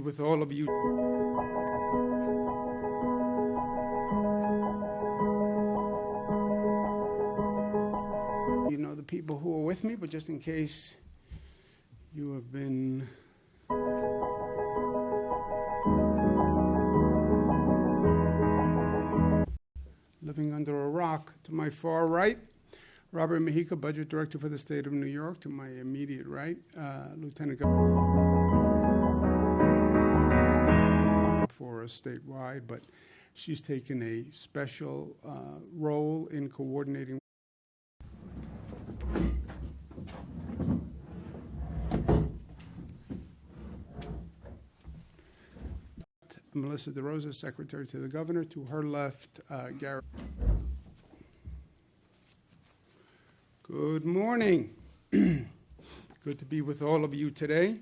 with all of you. You know the people who are with me, but just in case you have been living under a rock. To my far right, Robert Mejica, Budget Director for the State of New York. To my immediate right, Lieutenant Governor for us statewide, but she's taken a special role in coordinating. Melissa DeRosa, Secretary to the Governor. To her left, Garrett. Good morning. Good to be with all of you today.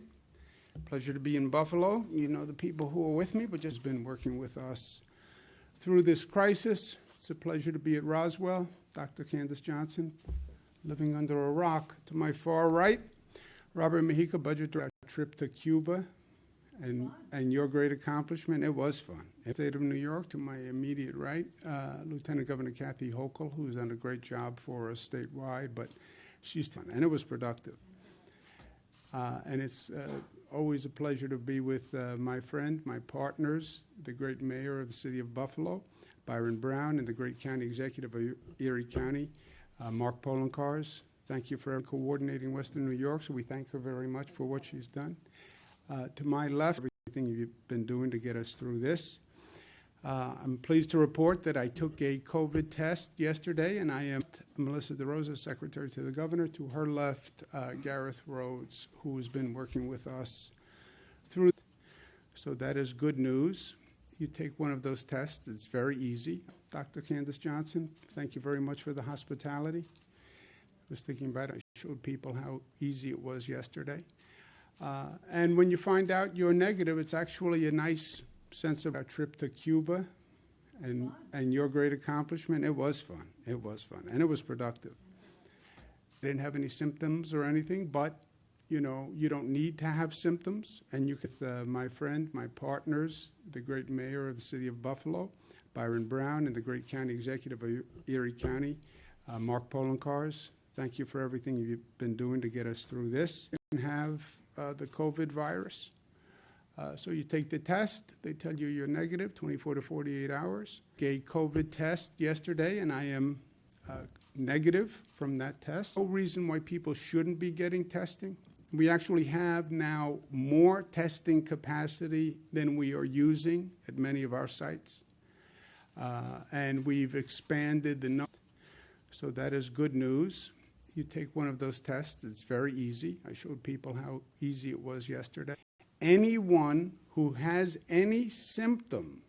Pleasure to be in Buffalo. You know the people who are with me, but just been working with us through this crisis. It's a pleasure to be at Roswell. Dr. Candace Johnson, living under a rock. To my far right, Robert Mejica, Budget Director. Trip to Cuba and your great accomplishment. It was fun. State of New York. To my immediate right, Lieutenant Governor Kathy Hochul, who's done a great job for us statewide, but she's done, and it was productive. And it's always a pleasure to be with my friend, my partners, the great mayor of the city of Buffalo, Byron Brown, and the great county executive of Erie County, Mark Polenkars. Thank you for coordinating Western New York, so we thank her very much for what she's done. To my left, everything you've been doing to get us through this. I'm pleased to report that I took a COVID test yesterday, and I am Melissa DeRosa, Secretary to the Governor. To her left, Gareth Rhodes, who has been working with us through. So that is good news. You take one of those tests. It's very easy. Dr. Candace Johnson, thank you very much for the hospitality. I was thinking about it. I showed people how easy it was yesterday. And when you find out you're negative, it's actually a nice sense of our trip to Cuba and your great accomplishment. It was fun. It was fun. And it was productive. I didn't have any symptoms or anything, but, you know, you don't need to have symptoms. And you could, my friend, my partners, the great mayor of the city of Buffalo, Byron Brown, and the great county executive of Erie County, Mark Polenkars. Thank you for everything you've been doing to get us through this. And have the COVID virus. So you take the test, they tell you you're negative, 24 to 48 hours. A COVID test yesterday, and I am negative from that test. No reason why people shouldn't be getting testing. We actually have now more testing capacity than we are using at many of our sites. And we've expanded the number. So that is good news. You take one of those tests. It's very easy. I showed people how easy it was yesterday. Anyone who has any symptom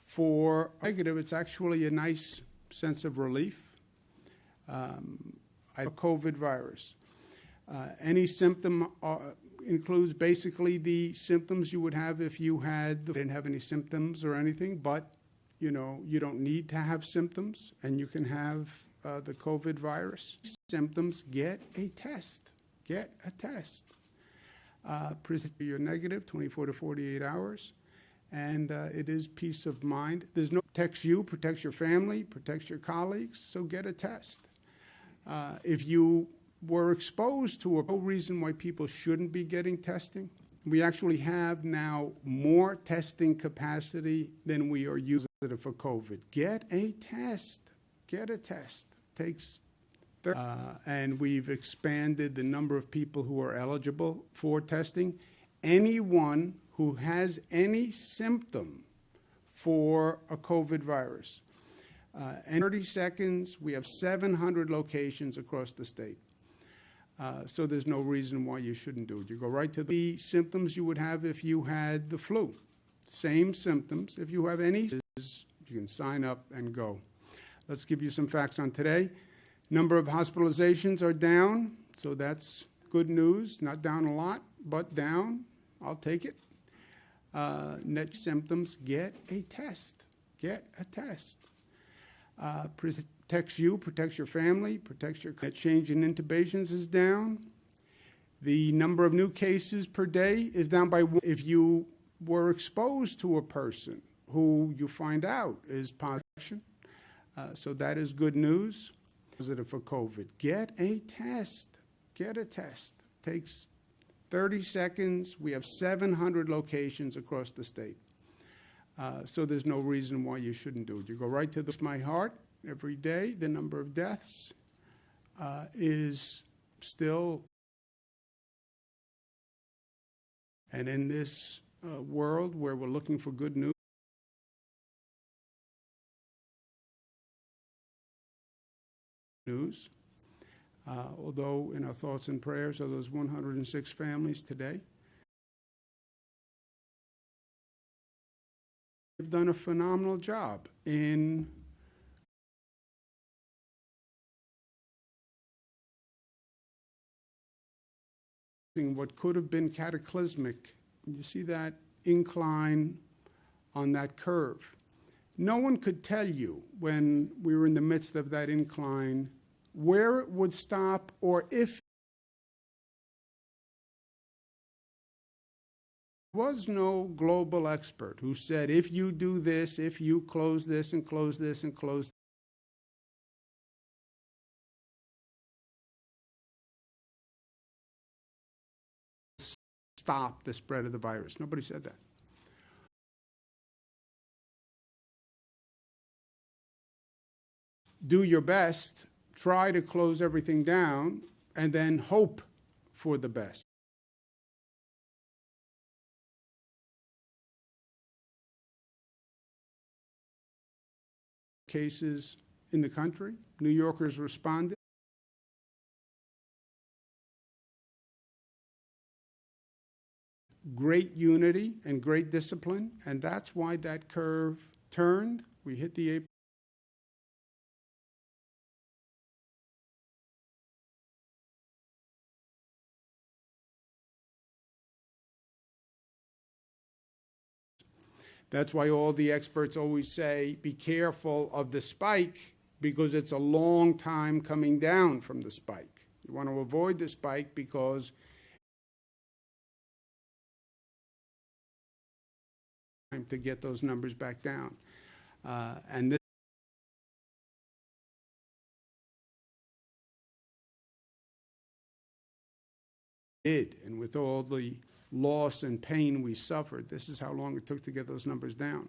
for negative, it's actually a nice sense of relief. COVID virus. Any symptom includes basically the symptoms you would have if you didn't have any symptoms or anything, but you know, you don't need to have symptoms, and you can have the COVID virus. Symptoms, get a test. Get a test. You're negative, 24 to 48 hours, and it is peace of mind. There's no protects you, protects your family, protects your colleagues, so get a test. If you were exposed to no reason why people shouldn't be getting testing. We actually have now more testing capacity than we are using for COVID. Get a test. Get a test. Takes and we've expanded the number of people who are eligible for testing. Anyone who has any symptom for a COVID virus. In 30 seconds, we have 700 locations across the state. So there's no reason why you shouldn't do it. You go right to the symptoms you would have if you had the flu. Same symptoms. If you have any, you can sign up and go. Let's give you some facts on today. Number of hospitalizations are down, so that's good news. Not down a lot, but down. I'll take it. Net symptoms, get a test. Get a test. Protects you, protects your family, protects your change in intubations is down. The number of new cases per day is down by one. If you were exposed to a person who you find out is positive. So that is good news. Positive for COVID. Get a test. Get a test. Takes 30 seconds. We have 700 locations across the state. So there's no reason why you shouldn't do it. You go right to my heart every day. The number of deaths is still, and in this world where we're looking for good news, although in our thoughts and prayers are those 106 families today. They've done a phenomenal job in what could have been cataclysmic. You see that incline on that curve. No one could tell you when we were in the midst of that incline where it would stop or if. There was no global expert who said, if you do this, if you close this and close this and close this, stop the spread of the virus. Nobody said that. Do your best, try to close everything down, and then hope for the best. Cases in the country, New Yorkers responded. Great unity and great discipline, and that's why that curve turned. We hit the April. That's why all the experts always say, be careful of the spike because it's a long time coming down from the spike. You want to avoid the spike because time to get those numbers back down. And this did, and with all the loss and pain we suffered, this is how long it took to get those numbers down.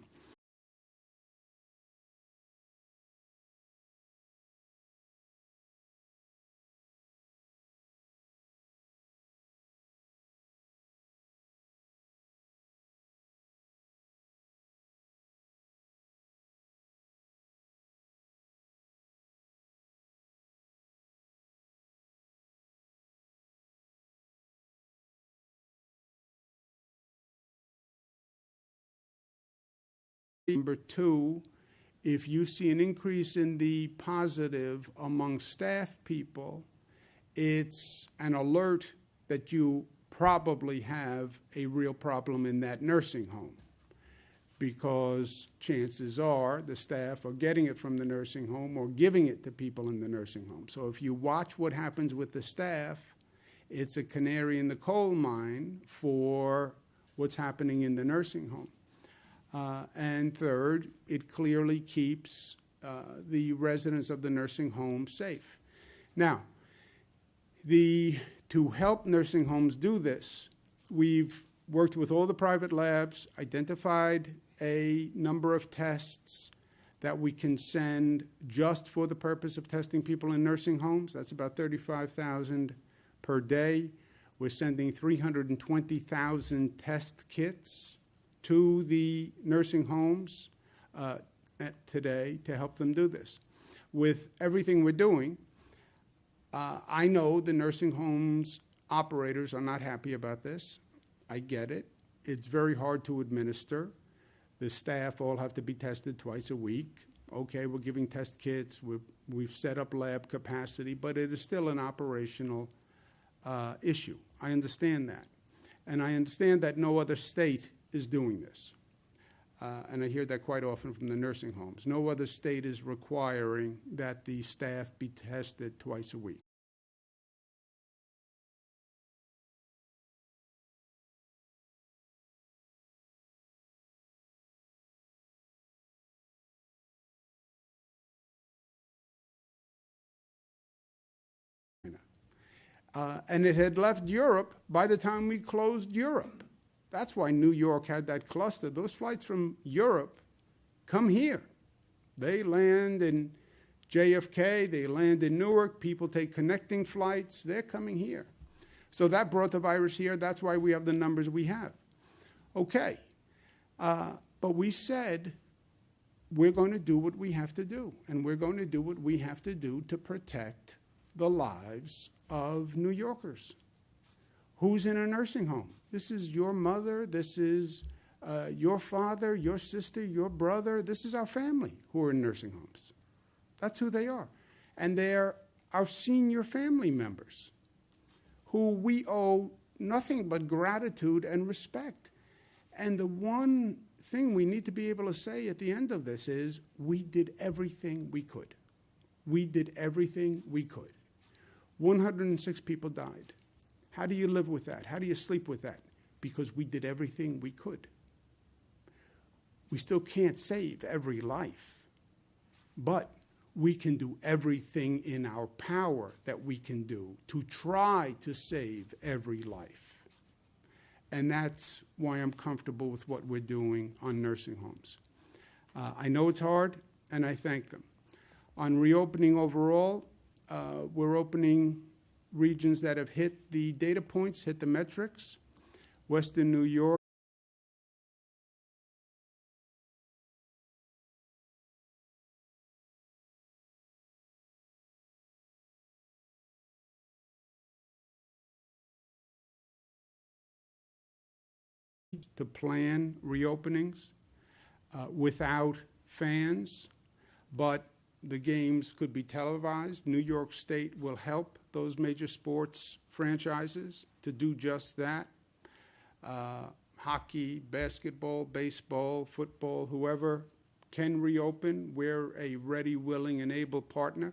Number two, if you see an increase in the positive among staff people, it's an alert that you probably have a real problem in that nursing home, because chances are the staff are getting it from the nursing home or giving it to people in the nursing home. So if you watch what happens with the staff, it's a canary in the coal mine for what's happening in the nursing home. And third, it clearly keeps the residents of the nursing home safe. Now, to help nursing homes do this, we've worked with all the private labs, identified a number of tests that we can send just for the purpose of testing people in nursing homes. That's about 35,000 per day. We're sending 320,000 test kits to the nursing homes today to help them do this. With everything we're doing, I know the nursing homes operators are not happy about this. I get it. It's very hard to administer. The staff all have to be tested twice a week. Okay, we're giving test kits. We've set up lab capacity, but it is still an operational issue. I understand that. And I understand that no other state is doing this. And I hear that quite often from the nursing homes. No other state is requiring that the staff be tested twice a week. And it had left Europe by the time we closed Europe. That's why New York had that cluster. Those flights from Europe come here. They land in JFK, they land in Newark, people take connecting flights, they're coming here. So that brought the virus here, that's why we have the numbers we have. Okay, but we said we're going to do what we have to do, and we're going to do what we have to do to protect the lives of New Yorkers. Who's in a nursing home? This is your mother, this is your father, your sister, your brother, this is our family who are in nursing homes. That's who they are. And they're our senior family members who we owe nothing but gratitude and respect. And the one thing we need to be able to say at the end of this is we did everything we could. We did everything we could. 106 people died. How do you live with that? How do you sleep with that? Because we did everything we could. We still can't save every life, but we can do everything in our power that we can do to try to save every life. And that's why I'm comfortable with what we're doing on nursing homes. I know it's hard, and I thank them. On reopening overall, we're opening regions that have hit the data points, hit the metrics. Western New York, to plan reopenings without fans, but the games could be televised. New York State will help those major sports franchises to do just that. Hockey, basketball, baseball, football, whoever can reopen, we're a ready, willing, and able partner.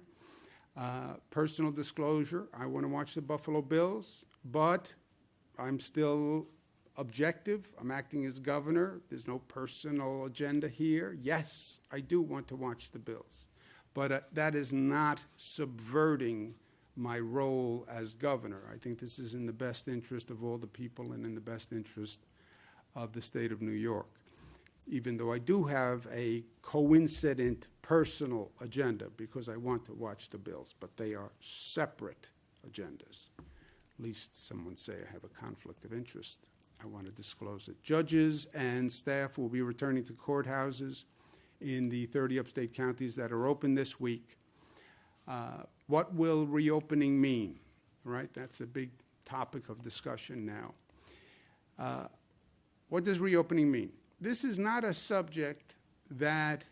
Personal disclosure, I want to watch the Buffalo Bills, but I'm still objective. I'm acting as governor. There's no personal agenda here. Yes, I do want to watch the Bills, but that is not subverting my role as governor. I think this is in the best interest of all the people and in the best interest of the state of New York, even though I do have a coincident personal agenda because I want to watch the Bills, but they are separate agendas. At least someone say I have a conflict of interest. I want to disclose it. Judges and staff will be returning to courthouses in the 30 upstate counties that are open this week. What will reopening mean? Right? That's a big topic of discussion now. What does reopening mean? This is not a subject that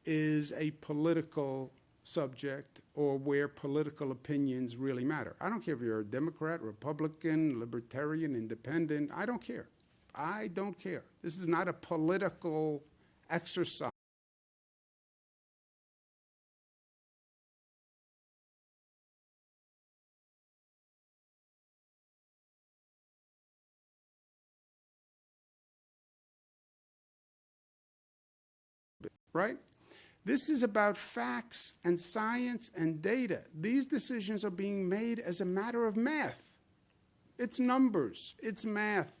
is a political subject or where political opinions really matter. I don't care if you're a Democrat, Republican, Libertarian, Independent. I don't care. I don't care. This is not a political exercise. Right? This is about facts and science and data. These decisions are being made as a matter of math. It's numbers. It's math.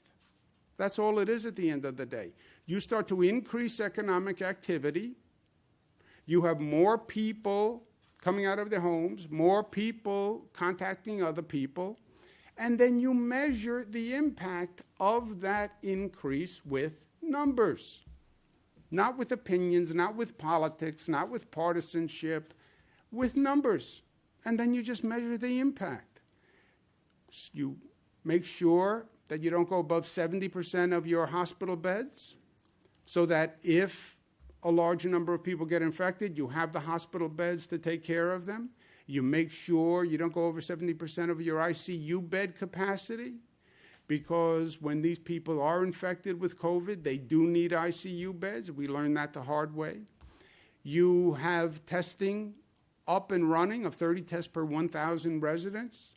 That's all it is at the end of the day. You start to increase economic activity. You have more people coming out of their homes, more people contacting other people, and then you measure the impact of that increase with numbers. Not with opinions, not with politics, not with partisanship, with numbers. And then you just measure the impact. You make sure that you don't go above 70% of your hospital beds so that if a large number of people get infected, you have the hospital beds to take care of them. You make sure you don't go over 70% of your ICU bed capacity, because when these people are infected with COVID, they do need ICU beds. We learned that the hard way. You have testing up and running of 30 tests per 1,000 residents.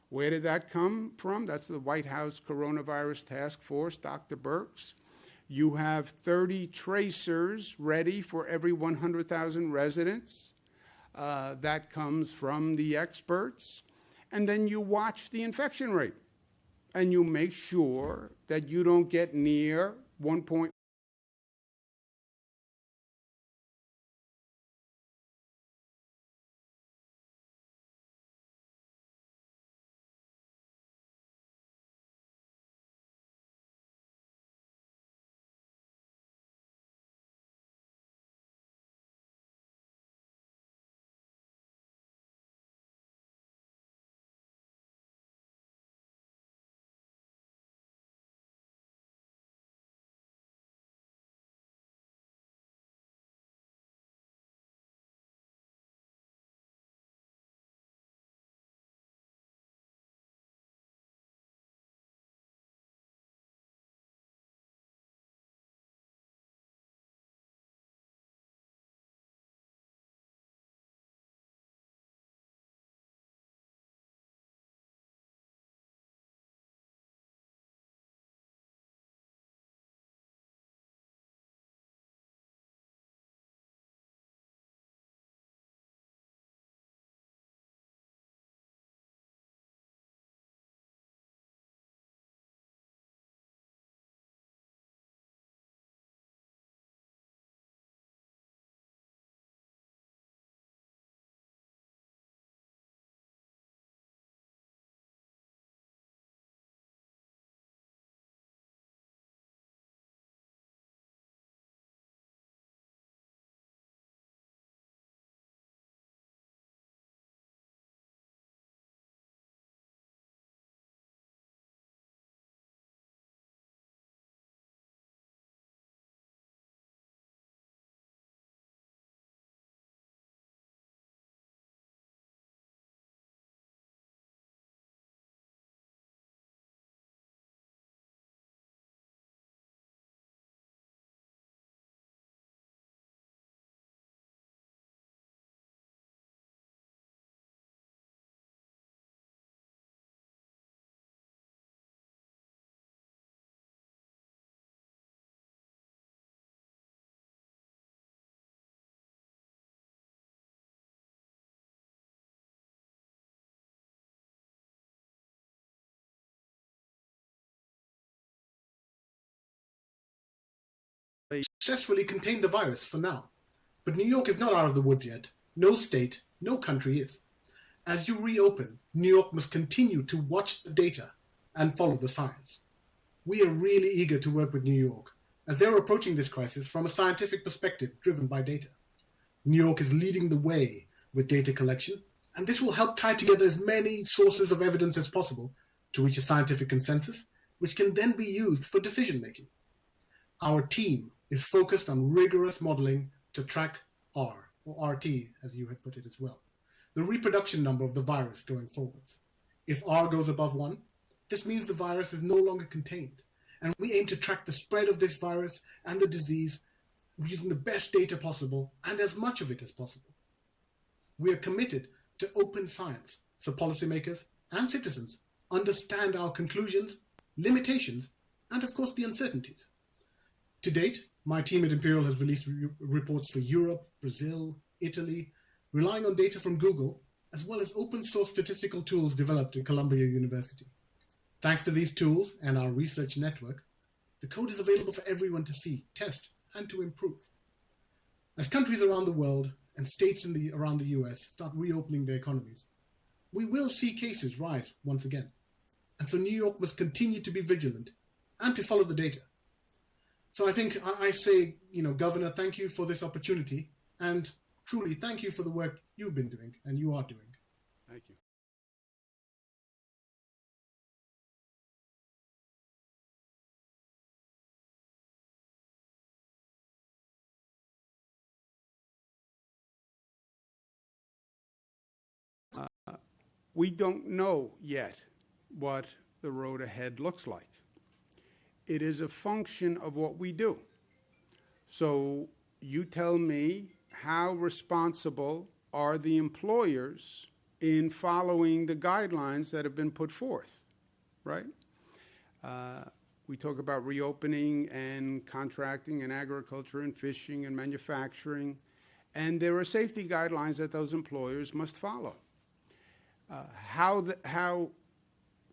Where did that come from? That's the White House Coronavirus Task Force, Dr. Birx. You have 30 tracers ready for every 100,000 residents. That comes from the experts. and then you watch the infection rate, and you make sure that you don't get near 1.1. Successfully contained the virus for now. But New York is not out of the woods yet. No state, no country is. As you reopen, New York must continue to watch the data and follow the science. We are really eager to work with New York, as they're approaching this crisis from a scientific perspective driven by data. New York is leading the way with data collection, and this will help tie together as many sources of evidence as possible to reach a scientific consensus, which can then be used for decision making. Our team is focused on rigorous modeling to track R, or RT, as you had put it as well, the reproduction number of the virus going forwards. If R goes above 1, this means the virus is no longer contained, and we aim to track the spread of this virus and the disease using the best data possible and as much of it as possible. We are committed to open science so policymakers and citizens understand our conclusions, limitations, and of course the uncertainties. To date, my team at Imperial has released reports for Europe, Brazil, Italy, relying on data from Google, as well as open source statistical tools developed at Columbia University. Thanks to these tools and our research network, the code is available for everyone to see, test, and to improve. As countries around the world and states around the US start reopening their economies, we will see cases rise once again. And so New York must continue to be vigilant and to follow the data. So I think I say, Governor, thank you for this opportunity, and truly thank you for the work you've been doing and you are doing. Thank you. We don't know yet what the road ahead looks like. It is a function of what we do. So you tell me, how responsible are the employers in following the guidelines that have been put forth, right? We talk about reopening and contracting and agriculture and fishing and manufacturing, and there are safety guidelines that those employers must follow. how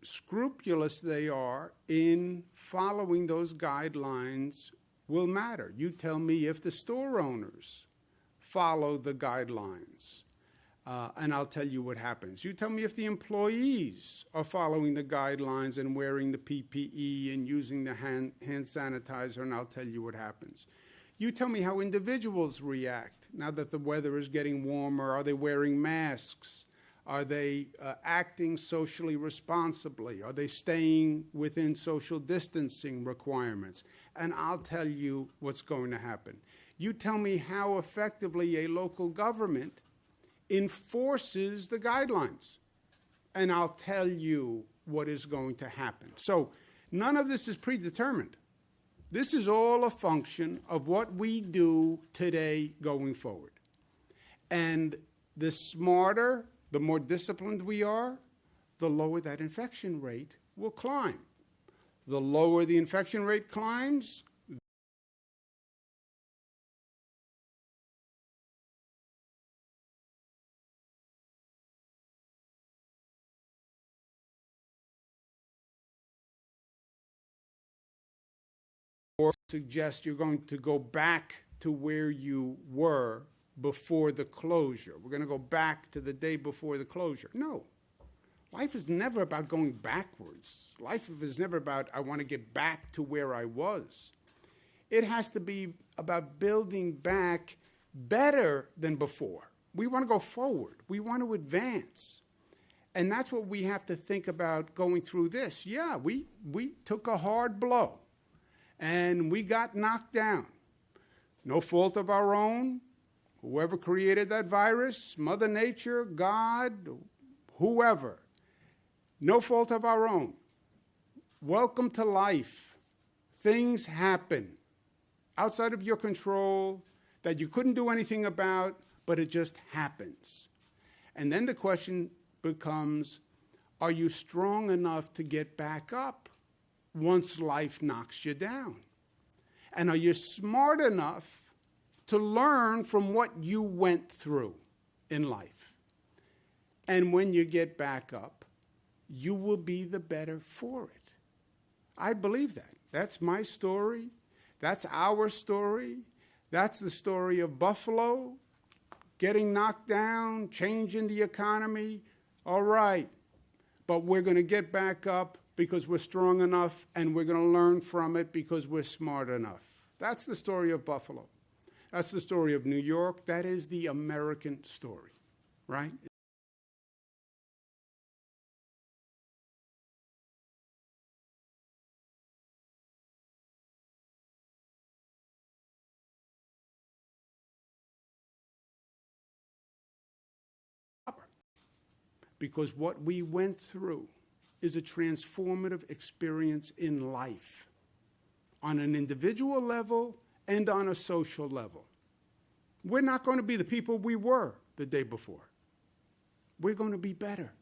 scrupulous they are in following those guidelines will matter. You tell me if the store owners follow the guidelines, and I'll tell you what happens. You tell me if the employees are following the guidelines and wearing the PPE and using the hand sanitizer, and I'll tell you what happens. You tell me how individuals react now that the weather is getting warmer. Are they wearing masks? Are they acting socially responsibly? Are they staying within social distancing requirements? And I'll tell you what's going to happen. You tell me how effectively a local government enforces the guidelines, and I'll tell you what is going to happen. So none of this is predetermined. This is all a function of what we do today going forward. And the smarter, the more disciplined we are, the lower that infection rate will climb. The lower the infection rate climbs, or suggest you're going to go back to where you were before the closure. We're going to go back to the day before the closure. No. Life is never about going backwards. Life is never about, I want to get back to where I was. It has to be about building back better than before. We want to go forward. We want to advance. And that's what we have to think about going through this. Yeah, we took a hard blow, and we got knocked down. No fault of our own. Whoever created that virus, Mother Nature, God, whoever. No fault of our own. Welcome to life. Things happen outside of your control that you couldn't do anything about, but it just happens. And then the question becomes, are you strong enough to get back up once life knocks you down? And are you smart enough to learn from what you went through in life? And when you get back up, you will be the better for it. I believe that. That's my story. That's our story. That's the story of Buffalo, getting knocked down, changing the economy. All right, but we're going to get back up because we're strong enough, and we're going to learn from it because we're smart enough. That's the story of Buffalo. That's the story of New York. That is the American story, right? Because what we went through is a transformative experience in life on an individual level and on a social level. We're not going to be the people we were the day before. We're going to be better.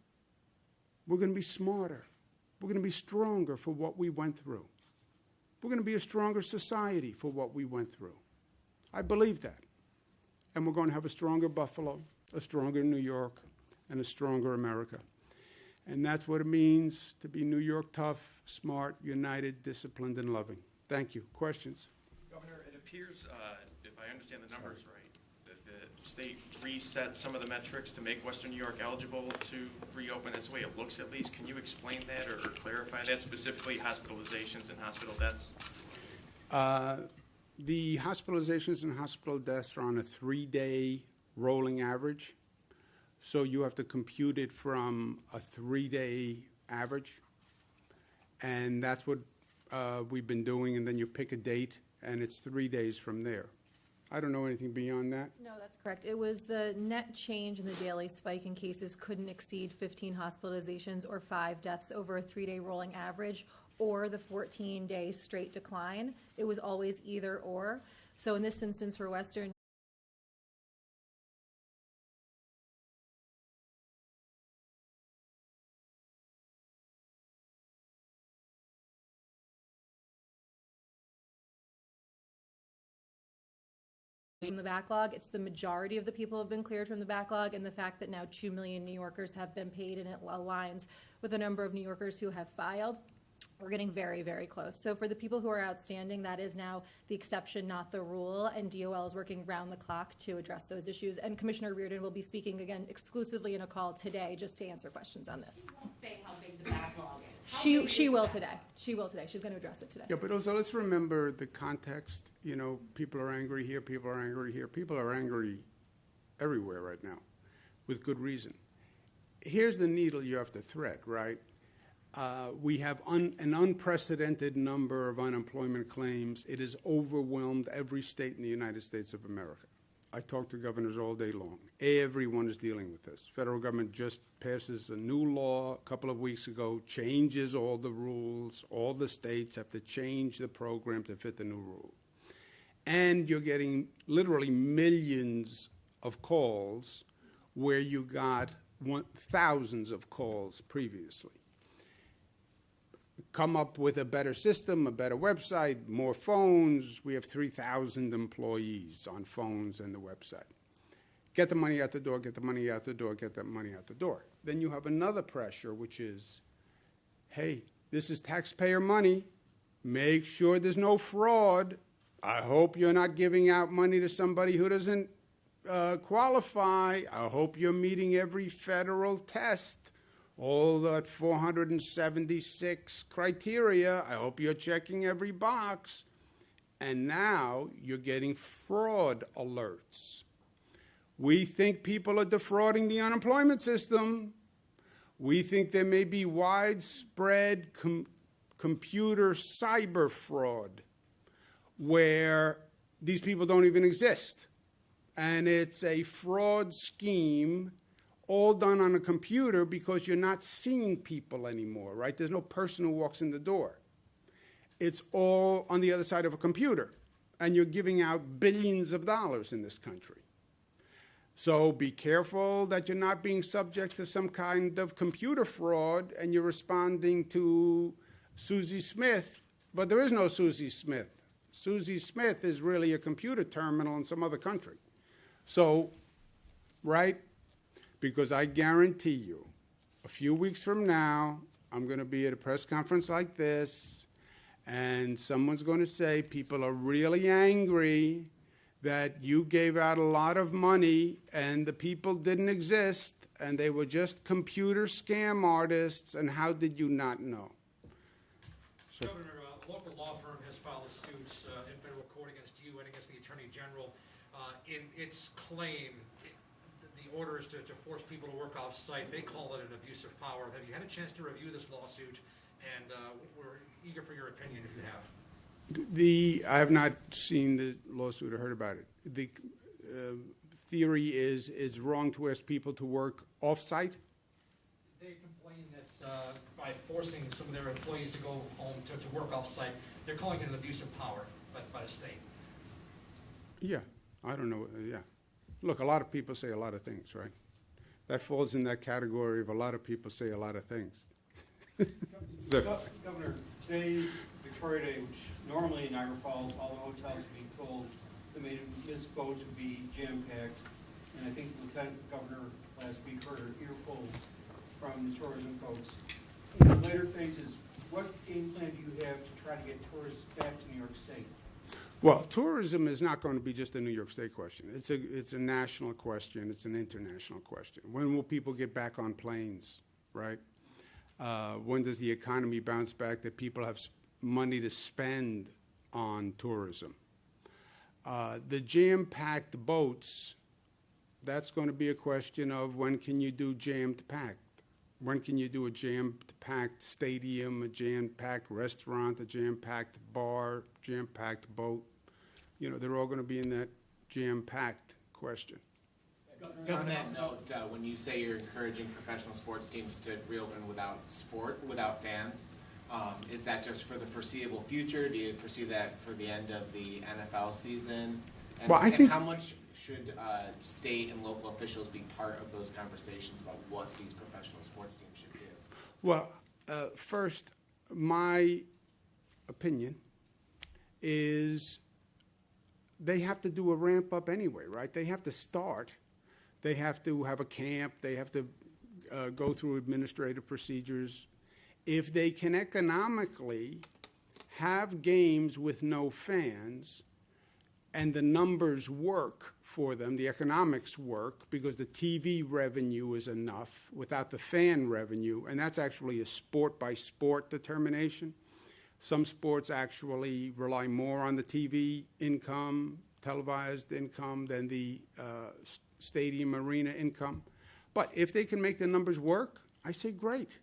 We're going to be smarter. We're going to be stronger for what we went through. We're going to be a stronger society for what we went through. I believe that. And we're going to have a stronger Buffalo, a stronger New York, and a stronger America. And that's what it means to be New York tough, smart, united, disciplined, and loving. Thank you. Questions? Governor, it appears, if I understand the numbers right, that the state reset some of the metrics to make Western New York eligible to reopen. That's the way it looks, at least. Can you explain that or clarify that, specifically hospitalizations and hospital deaths? The hospitalizations and hospital deaths are on a 3-day rolling average. So you have to compute it from a 3-day average. And that's what we've been doing. And then you pick a date, and it's 3 days from there. I don't know anything beyond that. No, that's correct. It was the net change in the daily spike in cases couldn't exceed 15 hospitalizations or 5 deaths over a 3-day rolling average, or the 14-day straight decline. It was always either or. So in this instance for Western from the backlog. It's the majority of the people have been cleared from the backlog, and the fact that now 2 million New Yorkers have been paid, and it aligns with the number of New Yorkers who have filed. We're getting very, very close. So for the people who are outstanding, that is now the exception, not the rule, and DOL is working round the clock to address those issues. And Commissioner Reardon will be speaking again exclusively in a call today just to answer questions on this. She won't say how big the backlog is. She will today. She will today. She's going to address it today. Yeah, but also let's remember the context. You know, people are angry here, people are angry here. People are angry everywhere right now with good reason. Here's the needle you have to thread, right? We have an unprecedented number of unemployment claims. It has overwhelmed every state in the United States of America. I talk to governors all day long. Everyone is dealing with this. Federal government just passes a new law a couple of weeks ago, changes all the rules. All the states have to change the program to fit the new rule. And you're getting literally millions of calls where you got thousands of calls previously. Come up with a better system, a better website, more phones. We have 3,000 employees on phones and the website. Get the money out the door, get the money out the door, get that money out the door. Then you have another pressure, which is, hey, this is taxpayer money. Make sure there's no fraud. I hope you're not giving out money to somebody who doesn't qualify. I hope you're meeting every federal test. All that 476 criteria, I hope you're checking every box. And now you're getting fraud alerts. We think people are defrauding the unemployment system. We think there may be widespread computer cyber fraud where these people don't even exist. And it's a fraud scheme all done on a computer because you're not seeing people anymore, right? There's no person who walks in the door. It's all on the other side of a computer, and you're giving out billions of dollars in this country. So be careful that you're not being subject to some kind of computer fraud and you're responding to Susie Smith, but there is no Susie Smith. Susie Smith is really a computer terminal in some other country. So, right? Because I guarantee you, a few weeks from now, I'm going to be at a press conference like this, and someone's going to say people are really angry that you gave out a lot of money and the people didn't exist and they were just computer scam artists, and how did you not know? So, Governor, a local law firm has filed a suit in federal court against you and against the Attorney General in its claim. The order is to force people to work off-site. They call it an abuse of power. Have you had a chance to review this lawsuit? And we're eager for your opinion if you have. I have not seen the lawsuit or heard about it. The theory is it's wrong to ask people to work off-site? They complain that by forcing some of their employees to go home to work off-site, they're calling it an abuse of power by the state. Yeah, I don't know. Yeah. Look, a lot of people say a lot of things, right? That falls in that category of a lot of people say a lot of things. Governor, today's Victoria Day, which normally in Niagara Falls, all the hotels would be full. The Miss boats would be jam-packed. And I think the Lieutenant Governor last week heard an earful from the tourism folks. In the later phases, what game plan do you have to try to get tourists back to New York State? Well, tourism is not going to be just a New York State question. It's a national question. It's an international question. When will people get back on planes, right? When does the economy bounce back that people have money to spend on tourism? The jam-packed boats, that's going to be a question of when can you do jammed-packed? When can you do a jam-packed stadium, a jam-packed restaurant, a jam-packed bar, jam-packed boat? You know, they're all going to be in that jam-packed question. On that note, when you say you're encouraging professional sports teams to reopen without fans, is that just for the foreseeable future? Do you foresee that for the end of the NFL season? And, well, I think how much should state and local officials be part of those conversations about what these professional sports teams should do? Well, first, my opinion is they have to do a ramp up anyway, right? They have to start. They have to have a camp. They have to go through administrative procedures. If they can economically have games with no fans and the numbers work for them, the economics work, because the TV revenue is enough without the fan revenue, and that's actually a sport-by-sport determination. Some sports actually rely more on the TV income, televised income, than the stadium arena income. But if they can make the numbers work, I say great.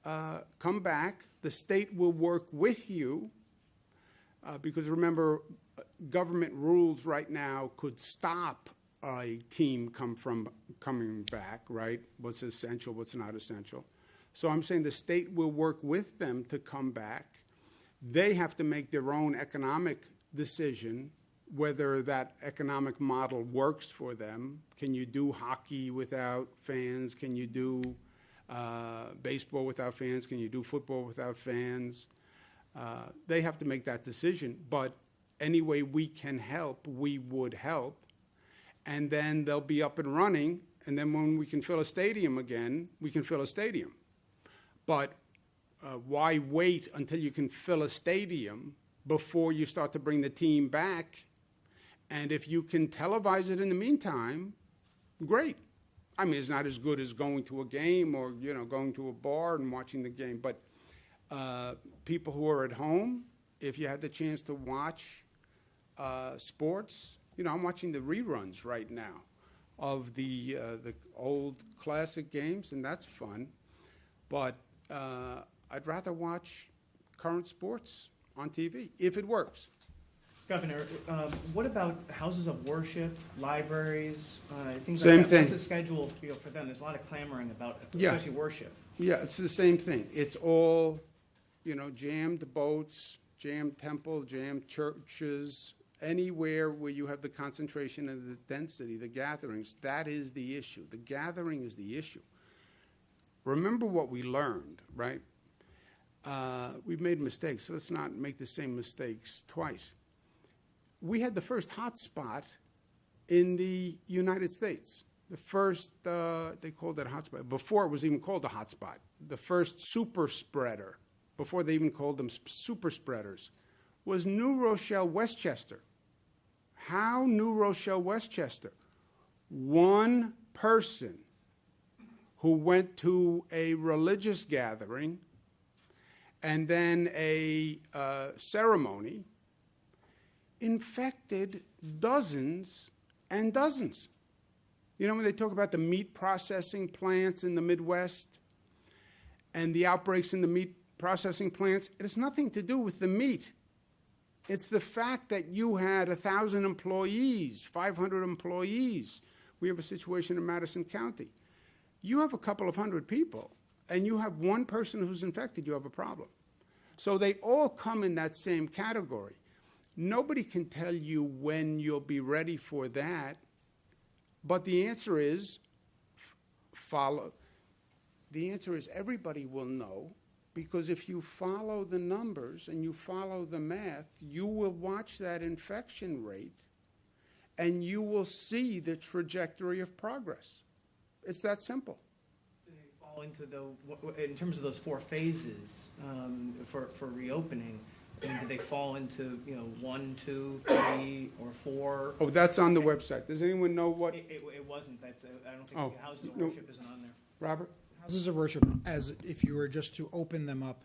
Come back. The state will work with you because remember, government rules right now could stop a team coming back, right? What's essential, what's not essential. So I'm saying the state will work with them to come back. They have to make their own economic decision whether that economic model works for them. Can you do hockey without fans? Can you do baseball without fans? Can you do football without fans? They have to make that decision. But any way we can help, we would help. And then they'll be up and running. And then when we can fill a stadium again, we can fill a stadium. But why wait until you can fill a stadium before you start to bring the team back? And if you can televise it in the meantime, great. I mean, it's not as good as going to a game or, going to a bar and watching the game. But people who are at home, if you had the chance to watch sports, I'm watching the reruns right now of the old classic games, and that's fun. But I'd rather watch current sports on TV if it works. Governor, what about houses of worship, libraries, things Same like that? thing. What's the schedule for them? There's a lot of clamoring about, especially worship. Yeah, it's the same thing. It's all, jammed boats, jammed temple, jammed churches, anywhere where you have the concentration and the density, the gatherings. That is the issue. The gathering is the issue. Remember what we learned, right? We've made mistakes, so let's not make the same mistakes twice. We had the first hot spot in the United States. The first, they called it a hot spot, before it was even called a hot spot. The first super spreader, before they even called them super spreaders, was New Rochelle, Westchester. How New Rochelle, Westchester? One person who went to a religious gathering and then a ceremony infected dozens and dozens. When they talk about the meat processing plants in the Midwest and the outbreaks in the meat processing plants, it has nothing to do with the meat. It's the fact that you had 1,000 employees, 500 employees. We have a situation in Madison County. You have a couple of hundred people, and you have one person who's infected, you have a problem. So they all come in that same category. Nobody can tell you when you'll be ready for that, but the answer is follow. The answer is everybody will know, because if you follow the numbers and you follow the math, you will watch that infection rate and you will see the trajectory of progress. It's that simple. Do they fall into in terms of those 4 phases for reopening? Do they fall into 1, 2, 3, or 4? Oh, that's on the website. Does anyone know what? It wasn't. I don't think the houses of worship isn't on there. Robert? Houses of worship, as if you were just to open them up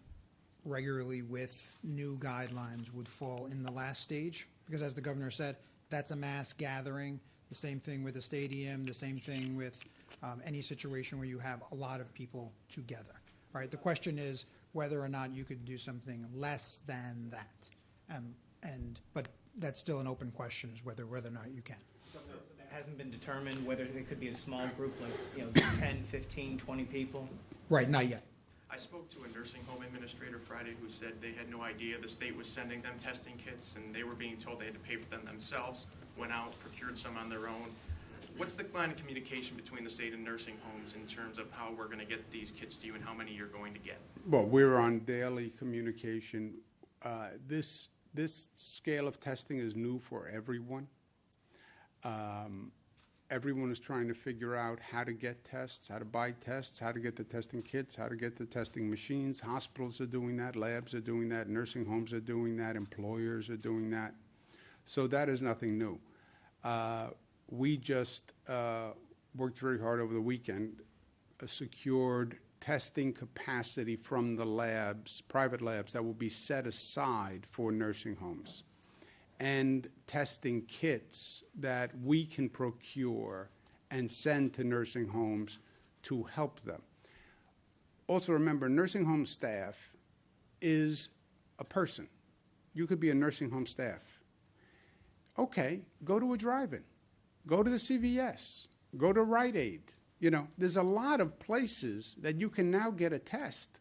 regularly with new guidelines, would fall in the last stage, because as the governor said, that's a mass gathering. The same thing with a stadium, the same thing with any situation where you have a lot of people together. Right? The question is whether or not you could do something less than that. But that's still an open question, is whether or not you can. So that hasn't been determined whether there could be a small group, like 10, 15, 20 people? Right, not yet. I spoke to a nursing home administrator Friday who said they had no idea the state was sending them testing kits, and they were being told they had to pay for them themselves, went out, procured some on their own. What's the line of communication between the state and nursing homes in terms of how we're going to get these kits to you and how many you're going to get? Well, we're on daily communication. This this scale of testing is new for everyone. Everyone is trying to figure out how to get tests, how to buy tests, how to get the testing kits, how to get the testing machines. Hospitals are doing that, labs are doing that, nursing homes are doing that, employers are doing that. So that is nothing new. We just worked very hard over the weekend, secured testing capacity from the labs, private labs, that will be set aside for nursing homes, and testing kits that we can procure and send to nursing homes to help them. Also remember, nursing home staff is a person. You could be a nursing home staff. Okay, go to a drive-in. Go to the CVS. Go to Rite Aid. You know, there's a lot of places that you can now get a test.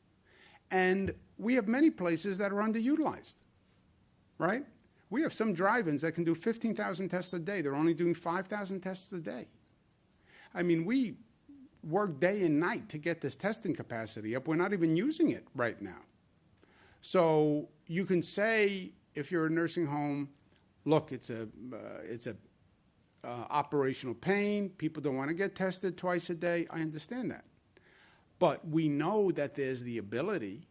And we have many places that are underutilized, right? We have some drive-ins that can do 15,000 tests a day. They're only doing 5,000 tests a day. I mean, we work day and night to get this testing capacity up. We're not even using it right now. So you can say, if you're a nursing home, look, it's a operational pain. People don't want to get tested twice a day. I understand that. But we know that there's the ability,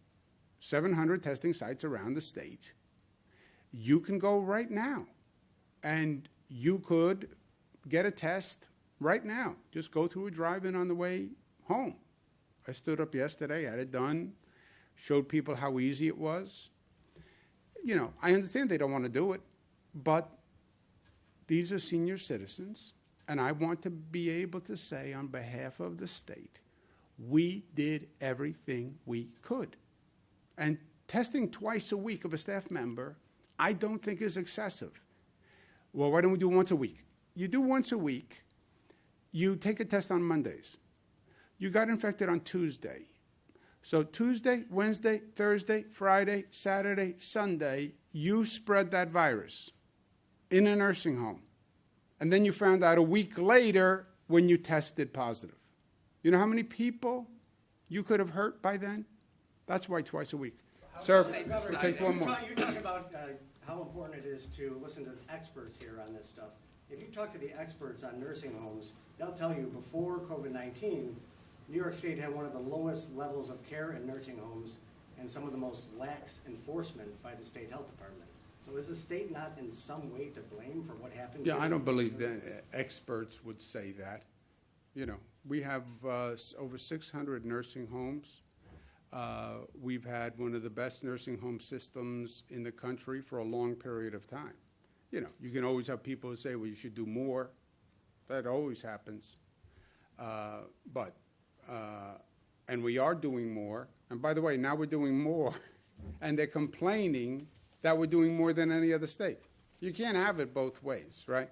700 testing sites around the state. You can go right now, and you could get a test right now. Just go through a drive-in on the way home. I stood up yesterday, had it done, showed people how easy it was. You know, I understand they don't want to do it, but these are senior citizens, and I want to be able to say on behalf of the state, we did everything we could. And testing twice a week of a staff member, I don't think is excessive. Well, why don't we do once a week? You do once a week, you take a test on Mondays. You got infected on Tuesday. So Tuesday, Wednesday, Thursday, Friday, Saturday, Sunday, you spread that virus in a nursing home. And then you found out a week later when you tested positive. You know how many people you could have hurt by then? That's why twice a week. Sir, take one more. You talk about how important it is to listen to experts here on this stuff. If you talk to the experts on nursing homes, they'll tell you before COVID-19, New York State had one of the lowest levels of care in nursing homes and some of the most lax enforcement by the state health department. So is the state not in some way to blame for what happened? Yeah, I don't believe that experts would say that. You know, we have over 600 nursing homes. We've had one of the best nursing home systems in the country for a long period of time. You know, you can always have people who say, well, you should do more. That always happens. And we are doing more. And by the way, now we're doing more. And they're complaining that we're doing more than any other state. You can't have it both ways, right?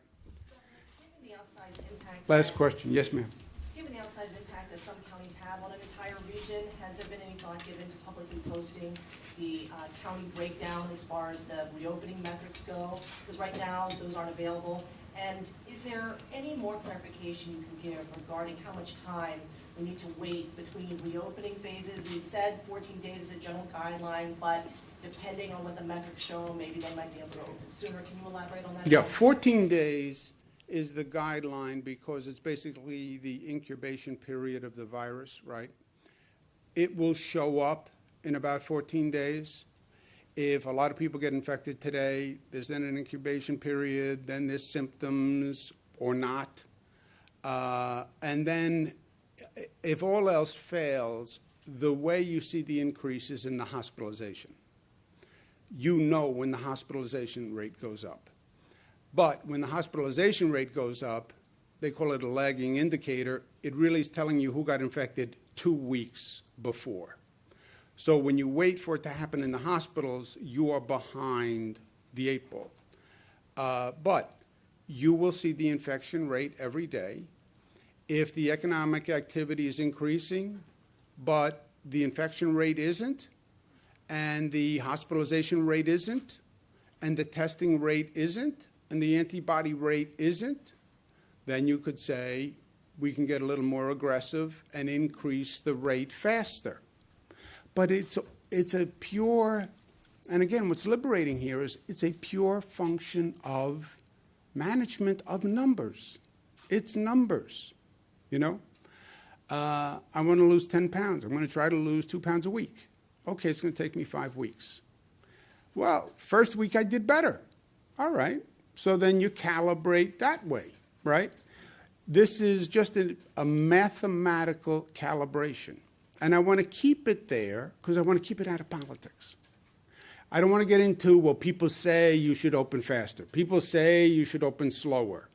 Given the outsized impact. Last question. Yes, ma'am. Given the outsized impact that some counties have on an entire region, has there been any thought given to publicly posting the county breakdown as far as the reopening metrics go? Because right now, those aren't available. And is there any more clarification you can give regarding how much time we need to wait between reopening phases? We've said 14 days is a general guideline, but depending on what the metrics show, maybe they might be able to open sooner. Can you elaborate on that? Yeah, 14 days is the guideline because it's basically the incubation period of the virus, right? It will show up in about 14 days. If a lot of people get infected today, there's then an incubation period, then there's symptoms or not. And then if all else fails, the way you see the increase is in the hospitalization. You know when the hospitalization rate goes up. But when the hospitalization rate goes up, they call it a lagging indicator. It really is telling you who got infected 2 weeks before. So when you wait for it to happen in the hospitals, you are behind the 8 ball. But you will see the infection rate every day. If the economic activity is increasing, but the infection rate isn't, and the hospitalization rate isn't, and the testing rate isn't, and the antibody rate isn't, then you could say we can get a little more aggressive and increase the rate faster. But it's a pure And again, what's liberating here is it's a pure function of management of numbers. It's numbers, you know. I want to lose 10 pounds. I'm going to try to lose 2 pounds a week. Okay, it's going to take me 5 weeks. Well, first week I did better. All right. So then you calibrate that way, right? This is just a mathematical calibration. And I want to keep it there because I want to keep it out of politics. I don't want to get into, well, people say you should open faster. People say you should open slower.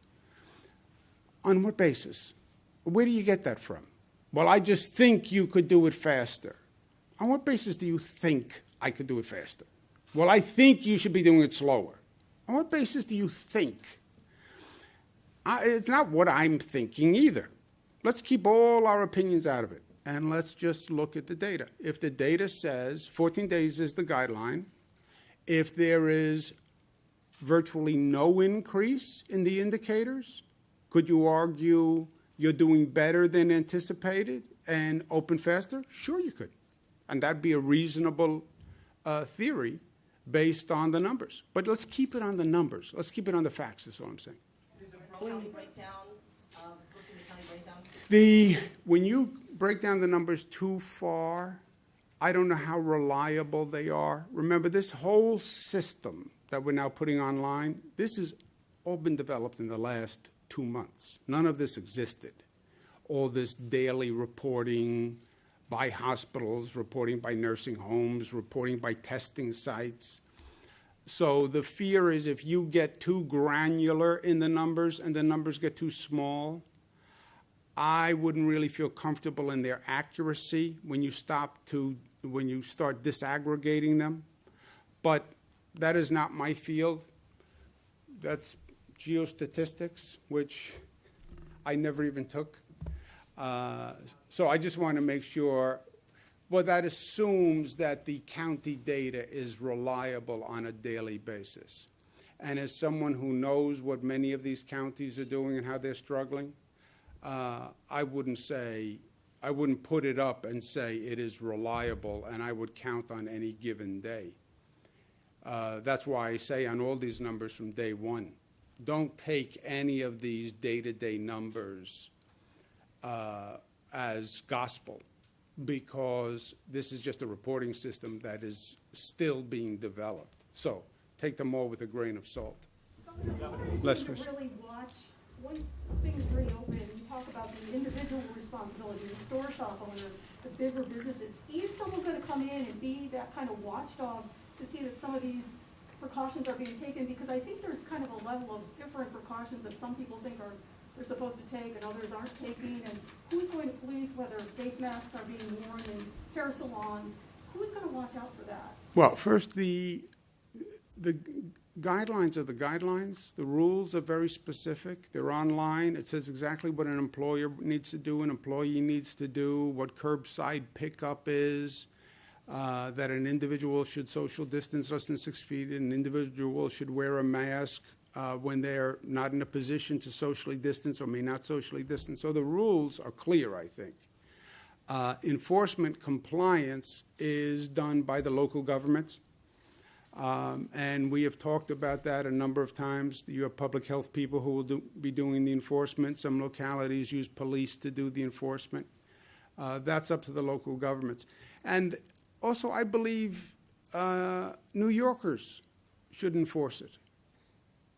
On what basis? Where do you get that from? Well, I just think you could do it faster. On what basis do you think I could do it faster? Well, I think you should be doing it slower. On what basis do you think? It's not what I'm thinking either. Let's keep all our opinions out of it, and let's just look at the data. If the data says 14 days is the guideline, if there is virtually no increase in the indicators, could you argue you're doing better than anticipated and open faster? Sure you could. And that'd be a reasonable theory based on the numbers. But let's keep it on the numbers. Let's keep it on the facts, is all I'm saying. County breakdown, looking at county breakdown? When you break down the numbers too far, I don't know how reliable they are. Remember, this whole system that we're now putting online, this has all been developed in the last 2 months. None of this existed. All this daily reporting by hospitals, reporting by nursing homes, reporting by testing sites. So the fear is if you get too granular in the numbers and the numbers get too small, I wouldn't really feel comfortable in their accuracy when you start disaggregating them. But that is not my field. That's geostatistics, which I never even took. So I just want to make sure, well, that assumes that the county data is reliable on a daily basis. And as someone who knows what many of these counties are doing and how they're struggling, I wouldn't put it up and say it is reliable and I would count on any given day. That's why I say on all these numbers from day one, don't take any of these day-to-day numbers as gospel, because this is just a reporting system that is still being developed. So take them all with a grain of salt. Last question. Really watch, once things reopen, you talk about the individual responsibility, the store shop owner, the bigger businesses. Is someone going to come in and be that kind of watchdog to see that some of these precautions are being taken? Because I think there's kind of a level of different precautions that some people think are they're supposed to take and others aren't taking. And who's going to police whether face masks are being worn in hair salons? Who's going to watch out for that? Well, first, the guidelines are the guidelines. The rules are very specific. They're online. It says exactly what an employer needs to do, an employee needs to do, what curbside pickup is, that an individual should social distance less than 6 feet, an individual should wear a mask when they're not in a position to socially distance or may not socially distance. So the rules are clear, I think. Enforcement compliance is done by the local governments. And we have talked about that a number of times. You have public health people who will be doing the enforcement. Some localities use police to do the enforcement. That's up to the local governments. And also, I believe New Yorkers should enforce it.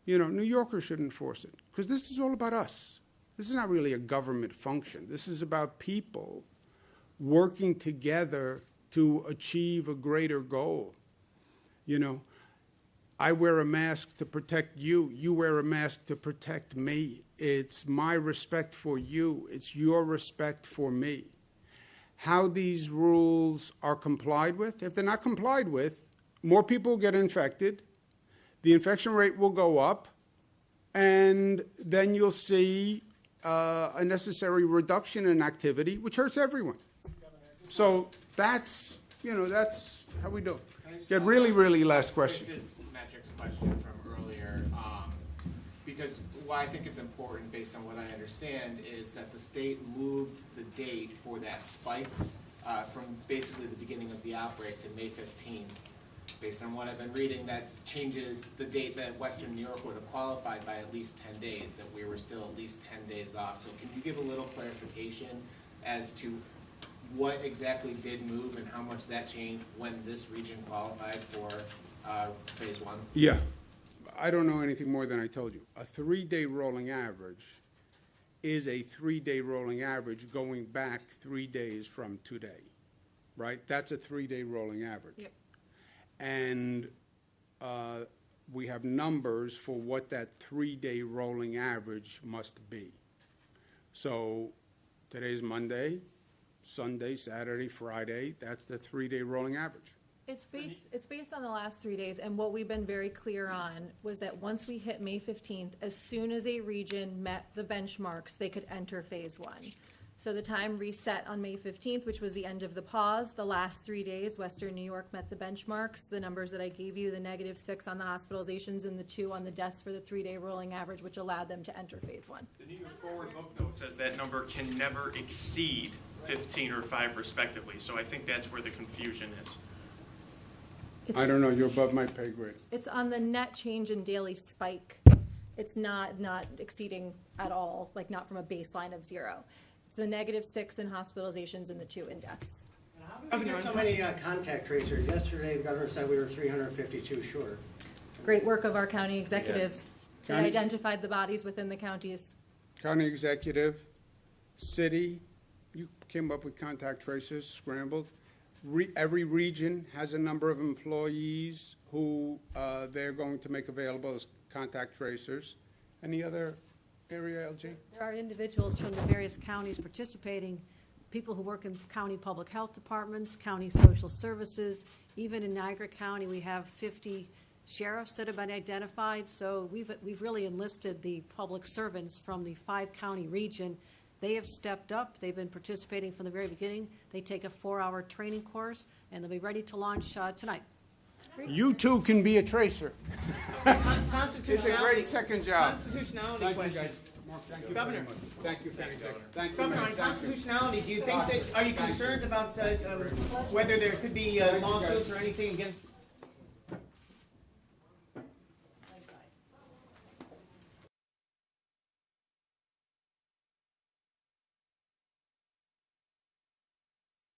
You know, New Yorkers should enforce it, because this is all about us. This is not really a government function. This is about people working together to achieve a greater goal. You know, I wear a mask to protect you. You wear a mask to protect me. It's my respect for you. It's your respect for me. How these rules are complied with, if they're not complied with, more people will get infected, the infection rate will go up, and then you'll see a necessary reduction in activity, which hurts everyone. So that's how we do it. Yeah, really last question. Chris's metrics question from earlier, because why I think it's important based on what I understand is that the state moved the date for that spikes from basically the beginning of the outbreak to May 15th. based on what I've been reading, that changes the date that Western New York would have qualified by at least 10 days, that we were still at least 10 days off. So can you give a little clarification as to what exactly did move and how much that changed when this region qualified for phase 1? Yeah. I don't know anything more than I told you. A 3-day rolling average is a 3-day rolling average going back 3 days from today, right? That's a 3-day rolling average. Yep. And we have numbers for what that 3-day rolling average must be. So today's Monday, Sunday, Saturday, Friday, that's the 3-day rolling average. It's based on the last 3 days, and what we've been very clear on was that once we hit May 15th, as soon as a region met the benchmarks, they could enter phase 1. So the time reset on May 15th, which was the end of the pause. The last 3 days, Western New York met the benchmarks. The numbers that I gave you, the -6 on the hospitalizations and the 2 on the deaths for the 3-day rolling average, which allowed them to enter phase 1. The New York Forward Book Note says that number can never exceed 15 or 5 respectively, so I think that's where the confusion is. I don't know, you're above my pay grade. It's on the net change in daily spike. It's not exceeding at all, like not from a baseline of 0. It's the -6 in hospitalizations and the 2 in deaths. How did we get so many contact tracers? Yesterday, the governor said we were 352 short. Great work of our county executives. They County- identified the bodies within the counties. County executive, city, you came up with contact tracers, scrambled. Every region has a number of employees who they're going to make available as contact tracers. Any other area, LG? There are individuals from the various counties participating, people who work in county public health departments, county social services. Even in Niagara County, we have 50 sheriffs that have been identified. So we've really enlisted the public servants from the 5-county region. They have stepped up. They've been participating from the very beginning. They take a 4-hour training course, and they'll be ready to launch tonight. You too can be a tracer. It's a great second job. Constitutionality question. Thank you Governor. very much. Thank you, thank you. Governor, on constitutionality, do you think that, are you concerned about whether there could be lawsuits or anything against